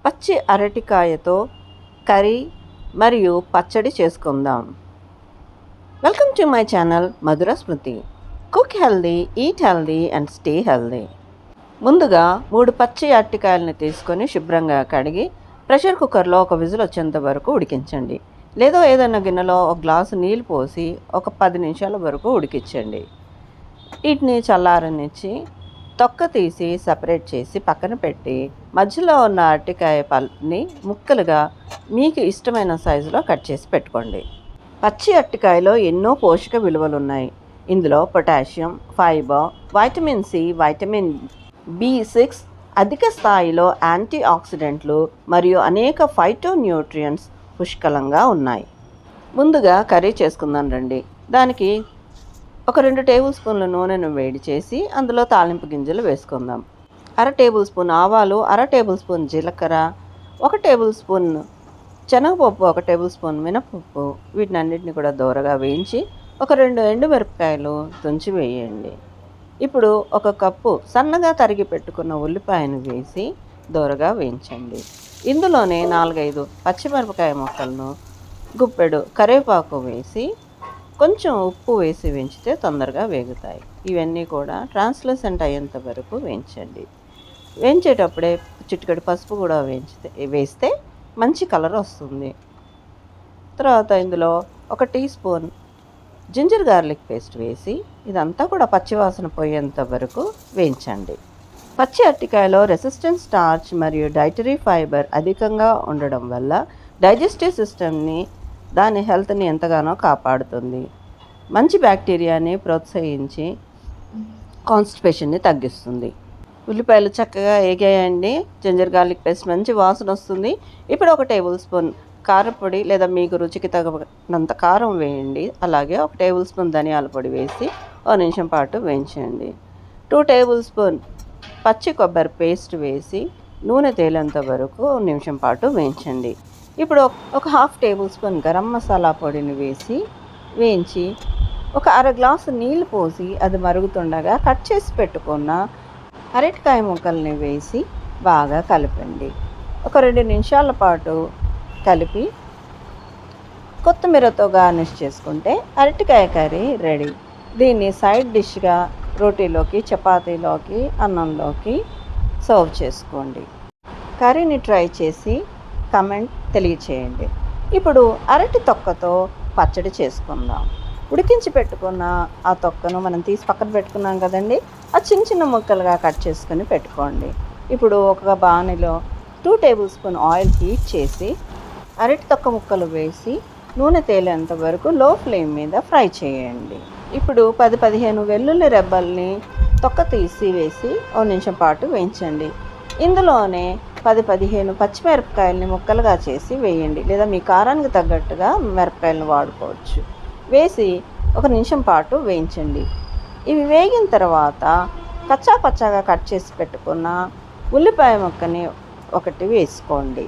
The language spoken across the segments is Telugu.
పచ్చి అరటికాయతో కర్రీ మరియు పచ్చడి చేసుకుందాం. Welcome to my channel Madhura Smriti. Cook healthy, eat healthy and stay healthy. ముందుగా 3 పచ్చి అరటికాయలను తీసుకొని శుభ్రంగా కడిగి ప్రెషర్ కుక్కర్లో ఒక విజిల్ వచ్చేంత వరకు ఉడికించండి. లేదా ఏదైనా గిన్నెలో ఒక గ్లాసు నీళ్ళు పోసి ఒక 10 నిమిషాల వరకు ఉడికించండి. వీటిని చల్లారనిచ్చి తొక్క తీసి సపరేట్ చేసి పక్కన పెట్టి మధ్యలో ఉన్న అరటికాయ పల్ప్ని ముక్కలుగా మీకు ఇష్టమైన సైజులో కట్ చేసి పెట్టుకోండి. పచ్చి అరటికాయలో ఎన్నో పోషక విలువలు ఉన్నాయి. ఇందులో potassium, fibre, vitamin C, vitamin B6, అధిక స్థాయిలో యాంటీ ఆక్సిడెంట్లు మరియు అనేక ఫైటో న్యూట్రియంట్స్ పుష్కలంగా ఉన్నాయి. ముందుగా కర్రీ చేసుకుందాం రండి. దానికి ఒక 2 టేబుల్ స్పూన్ల నూనెను వేడి చేసి అందులో తాలింపు గింజలు వేసుకుందాం. 1/2 టేబుల్ స్పూన్ ఆవాలు, 1/2 టేబుల్ స్పూన్ జీలకర్ర, 1 టేబుల్ స్పూన్ శనగపప్పు, 1 టేబుల్ స్పూన్ మినపప్పు, వీటిని అన్నిటిని కూడా దోరగా వేయించి ఒక 2 ఎండుమిరపకాయలు తుంచి వేయండి. ఇప్పుడు 1 కప్పు సన్నగా తరిగి పెట్టుకున్న ఉల్లిపాయను వేసి దోరగా వేయించండి. ఇందులోనే 4-5 పచ్చిమిరపకాయ ముక్కలను, గుప్పెడు కరివేపాకు వేసి కొంచెం ఉప్పు వేసి వేయించితే తొందరగా వేగుతాయి. ఇవన్నీ కూడా ట్రాన్స్లూసెంట్ అయ్యేంత వరకు వేయించండి. వేయించేటప్పుడే చిటికెడు పసుపు కూడా వేస్తే మంచి కలర్ వస్తుంది. తర్వాత ఇందులో 1 teaspoon ginger garlic paste వేసి ఇదంతా కూడా పచ్చివాసన పోయేంత వరకు వేయించండి. పచ్చి అరటికాయలో రెసిస్టెంట్ స్టార్చ్ మరియు డైటరీ ఫైబర్ అధికంగా ఉండడం వల్ల డైజెస్టివ్ సిస్టమ్ని, దాని హెల్త్ని ఎంతగానో కాపాడుతుంది. మంచి బ్యాక్టీరియాని ప్రోత్సహించి కాన్స్టిపేషన్ని తగ్గిస్తుంది. ఉల్లిపాయలు చక్కగా వేగాయండి. జింజర్ గార్లిక్ పేస్ట్ మంచి వాసన వస్తుంది. ఇప్పుడు 1 టేబుల్ స్పూన్ కారపొడి లేదా మీకు రుచికి తగినంత కారం వేయండి. అలాగే 1 టేబుల్ స్పూన్ ధనియాల పొడి వేసి 1 నిమిషం పాటు వేయించండి. 2 టేబుల్ స్పూన్ పచ్చి కొబ్బరి పేస్ట్ వేసి నూనె తేలేంత వరకు 1 నిమిషం పాటు వేయించండి. ఇప్పుడు 1/2 టేబుల్ స్పూన్ గరం మసాలా పొడిని వేసి వేయించి 1/2 గ్లాసు నీళ్ళు పోసి అది మరుగుతుండగా కట్ చేసి పెట్టుకున్న అరటికాయ ముక్కల్ని వేసి బాగా కలపండి. ఒక 2 నిమిషాల పాటు కలిపి కొత్తిమీరతో గార్నిష్ చేసుకుంటే అరటికాయ కర్రీ రెడీ. దీన్ని సైడ్ డిష్గా రోటీలోకి, చపాతీలోకి, అన్నంలోకి సర్వ్ చేసుకోండి. కర్రీని ట్రై చేసి కమెంట్ తెలియచేయండి. ఇప్పుడు అరటి తొక్కతో పచ్చడి చేసుకుందాం. ఉడికించి పెట్టుకున్న ఆ తొక్కను మనం తీసి పక్కన పెట్టుకున్నాం కదండి, ఆ చిన్న చిన్న ముక్కలుగా కట్ చేసుకొని పెట్టుకోండి. ఇప్పుడు ఒక బాణీలో 2 టేబుల్ స్పూన్ ఆయిల్ హీట్ చేసి అరటి తొక్క ముక్కలు వేసి నూనె తేలేంత వరకు లో ఫ్లేమ్ మీద ఫ్రై చేయండి. ఇప్పుడు 10-15 వెల్లుల్లి రెబ్బల్ని తొక్క తీసి వేసి 1 నిమిషం పాటు వేయించండి. ఇందులోనే 10-15 పచ్చిమిరపకాయలని ముక్కలుగా చేసి వేయండి, లేదా మీ కారానికి తగ్గట్టుగా మిరపకాయలను వాడుకోవచ్చు. వేసి 1 నిమిషం పాటు వేయించండి. ఇవి వేగిన తర్వాత కచ్చా పచ్చాగా కట్ చేసి పెట్టుకున్న ఉల్లిపాయ ముక్కని 1 వేసుకోండి.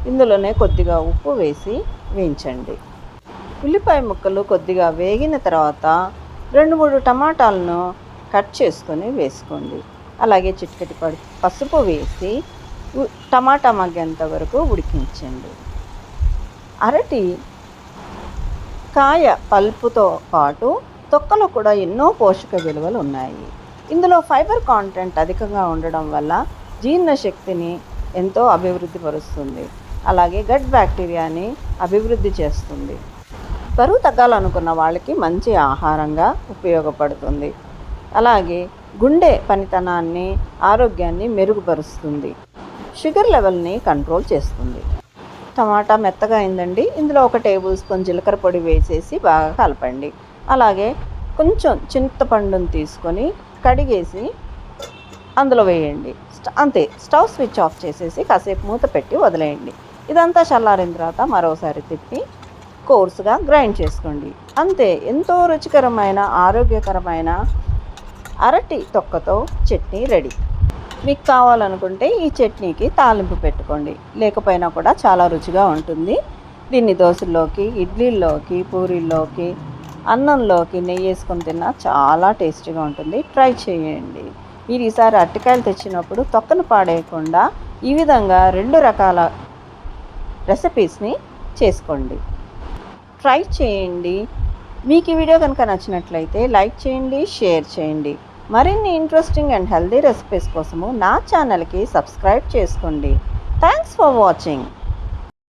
ఇందులోనే కొద్దిగా ఉప్పు వేసి వేయించండి. ఉల్లిపాయ ముక్కలు కొద్దిగా వేగిన తర్వాత 2-3 టమాటాలను కట్ చేసుకొని వేసుకోండి. అలాగే చిటికెటి పసుపు వేసి టమాటా మగ్గేంత వరకు ఉడికించండి. అరటి కాయ పల్పుతో పాటు తొక్కలో కూడా ఎన్నో పోషక విలువలు ఉన్నాయి. ఇందులో ఫైబర్ కాంటెంట్ అధికంగా ఉండడం వల్ల జీర్ణశక్తిని ఎంతో అభివృద్ధి పరుస్తుంది. అలాగే గట్ బ్యాక్టీరియాని అభివృద్ధి చేస్తుంది. బరువు తగ్గాలనుకున్న వాళ్ళకి మంచి ఆహారంగా ఉపయోగపడుతుంది. అలాగే గుండె పనితనాన్ని, ఆరోగ్యాన్ని మెరుగుపరుస్తుంది. షుగర్ లెవెల్ని కంట్రోల్ చేస్తుంది. టమాటా మెత్తగా అయిందండి. ఇందులో 1 టేబుల్ స్పూన్ జీలకర్ర పొడి వేసేసి బాగా కలపండి. అలాగే కొంచెం చింతపండుని తీసుకొని కడిగేసి అందులో వేయండి. అంతే, స్టవ్ స్విచ్ ఆఫ్ చేసేసి కాసేపు మూత పెట్టి వదిలేయండి. ఇదంతా చల్లారిన తర్వాత మరోసారి తిప్పి కోర్సుగా గ్రైండ్ చేసుకోండి. అంతే, ఎంతో రుచికరమైన, ఆరోగ్యకరమైన అరటి తొక్కతో చట్నీ రెడీ. మీకు కావాలనుకుంటే ఈ చట్నీకి తాలింపు పెట్టుకోండి, లేకపోయినా కూడా చాలా రుచిగా ఉంటుంది. దీన్ని దోశల్లోకి, ఇడ్లీల్లోకి, పూరీల్లోకి, అన్నంలోకి నెయ్యి వేసుకొని తిన్నా చాలా టేస్టీగా ఉంటుంది. ట్రై చేయండి. మీరు ఈసారి అరటికాయలు తెచ్చినప్పుడు తొక్కను పాడేయకుండా ఈ విధంగా 2 రకాల రెసిపీస్ని చేసుకోండి. ట్రై చేయండి. మీకు ఈ వీడియో కనుక నచ్చినట్లయితే లైక్ చేయండి, షేర్ చేయండి. మరిన్ని ఇంట్రెస్టింగ్ అండ్ హెల్తీ రెసిపీస్ కోసము నా ఛానల్కి సబ్స్క్రైబ్ చేసుకోండి. Thanks for watching.